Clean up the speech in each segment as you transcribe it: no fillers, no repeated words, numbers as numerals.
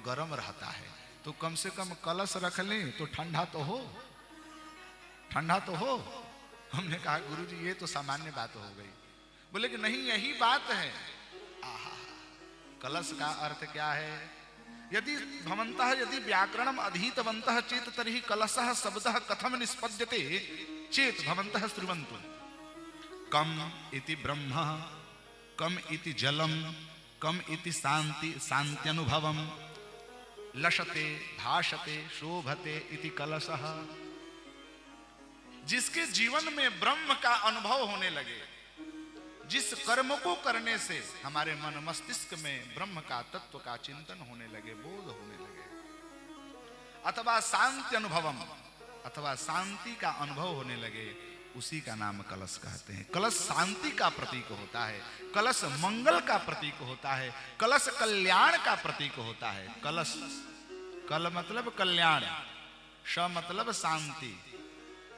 गर्म रहता है, तो कम से कम कलश रख लें तो ठंडा तो हो, ठंडा तो हो। हमने कहा गुरुजी ये तो सामान्य बात हो गई। बोले कि नहीं, यही बात है। आहा, कलश का अर्थ क्या है? यदि भवन्तः यदि व्याकरणम अधीतवन्तः चेत तर्हि कलशः शब्दः कथम निष्पद्यते चेत भवन्तः श्रुण्वन्तु। कम इति ब्रह्म, कम इति जलम, कम इति शांति शांत्यनुभवम, लशते भाषते शोभते इति कलशः। जिसके जीवन में ब्रह्म का अनुभव होने लगे, जिस कर्म को करने से हमारे मन मस्तिष्क में ब्रह्म का तत्व का चिंतन होने लगे, बोध होने लगे, अथवा शांति अनुभवम, अथवा शांति का अनुभव होने लगे, उसी का नाम कलश कहते हैं। कलश शांति का प्रतीक होता है, कलश मंगल का प्रतीक होता है, कलश कल्याण का प्रतीक होता है। कलश, कल मतलब कल्याण, श मतलब शांति,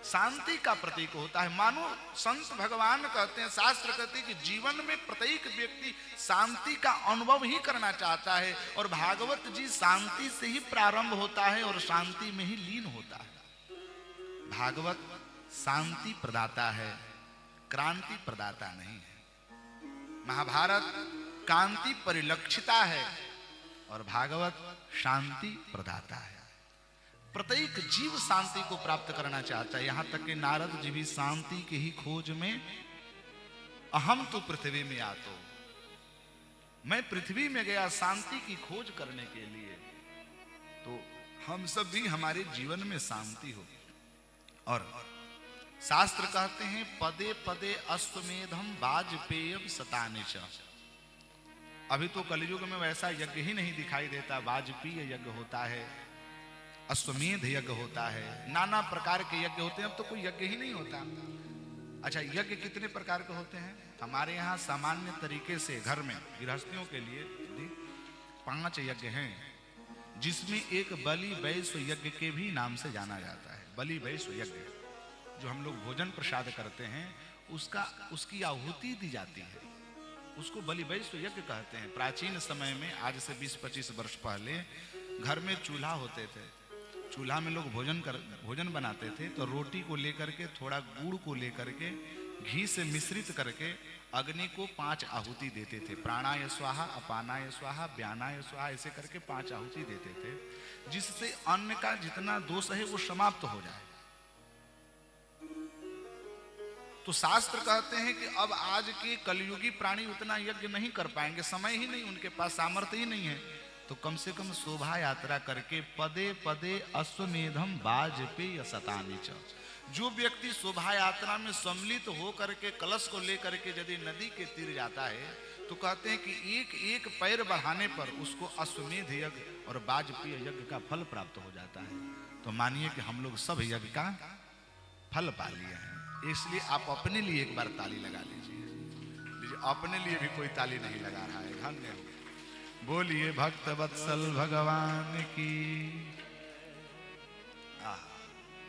शांति का प्रतीक होता है। मानो संत भगवान कहते हैं, शास्त्र कहते हैं कि जीवन में प्रत्येक व्यक्ति शांति का अनुभव ही करना चाहता है, और भागवत जी शांति से ही प्रारंभ होता है और शांति में ही लीन होता है। भागवत शांति प्रदाता है, क्रांति प्रदाता नहीं है। महाभारत कांति परिलक्षिता है और भागवत शांति प्रदाता है। प्रत्येक जीव शांति को प्राप्त करना चाहता है। यहां तक कि नारद जी भी शांति की ही खोज में, अहम तो पृथ्वी में आतो, मैं पृथ्वी में गया शांति की खोज करने के लिए। तो हम सब भी हमारे जीवन में शांति हो। और शास्त्र कहते हैं पदे पदे अश्वमेधम वाजपेयम शतानि च। अभी तो कलयुग में वैसा यज्ञ ही नहीं दिखाई देता। वाजपेय यज्ञ होता है, अश्वमेध यज्ञ होता है, नाना प्रकार के यज्ञ होते हैं। अब तो कोई यज्ञ ही नहीं होता। अच्छा, यज्ञ कितने प्रकार के होते हैं? हमारे यहाँ सामान्य तरीके से घर में गृहस्थियों के लिए 5 यज्ञ हैं, जिसमें एक बलि वैश्व यज्ञ के भी नाम से जाना जाता है। बलि वैश्व यज्ञ, जो हम लोग भोजन प्रसाद करते हैं, उसकी आहुति दी जाती है, उसको बलि वैश्व यज्ञ कहते हैं। प्राचीन समय में, आज से 20-25 वर्ष पहले, घर में चूल्हा होते थे। चूल्हा में लोग भोजन बनाते थे, तो रोटी को लेकर के, थोड़ा गुड़ को लेकर के, घी से मिश्रित करके अग्नि को 5 आहुति देते थे। प्राणाय स्वाहा, अपानाय स्वाहा, व्यानाय स्वाहा, ऐसे करके 5 आहुति देते थे, जिससे अन्न का जितना दोष है वो समाप्त हो जाए। तो शास्त्र कहते हैं कि अब आज के कलयुगी प्राणी उतना यज्ञ नहीं कर पाएंगे, समय ही नहीं, उनके पास सामर्थ्य ही नहीं है। तो कम से कम शोभा यात्रा करके पदे पदे अश्वमेधम वाजपेय शतानि च। जो व्यक्ति शोभा यात्रा में सम्मिलित हो करके कलश को लेकर के यदि नदी के तीर जाता है, तो कहते हैं कि एक एक पैर बढ़ाने पर उसको अश्वमेध यज्ञ और वाजपेय यज्ञ का फल प्राप्त हो जाता है। तो मानिए कि हम लोग सब यज्ञ का फल पा लिए हैं। इसलिए आप अपने लिए एक बार ताली लगा लीजिए। अपने लिए भी कोई ताली नहीं लगा रहा है। धन्य हो। बोलिए भक्त वत्सल भगवान की।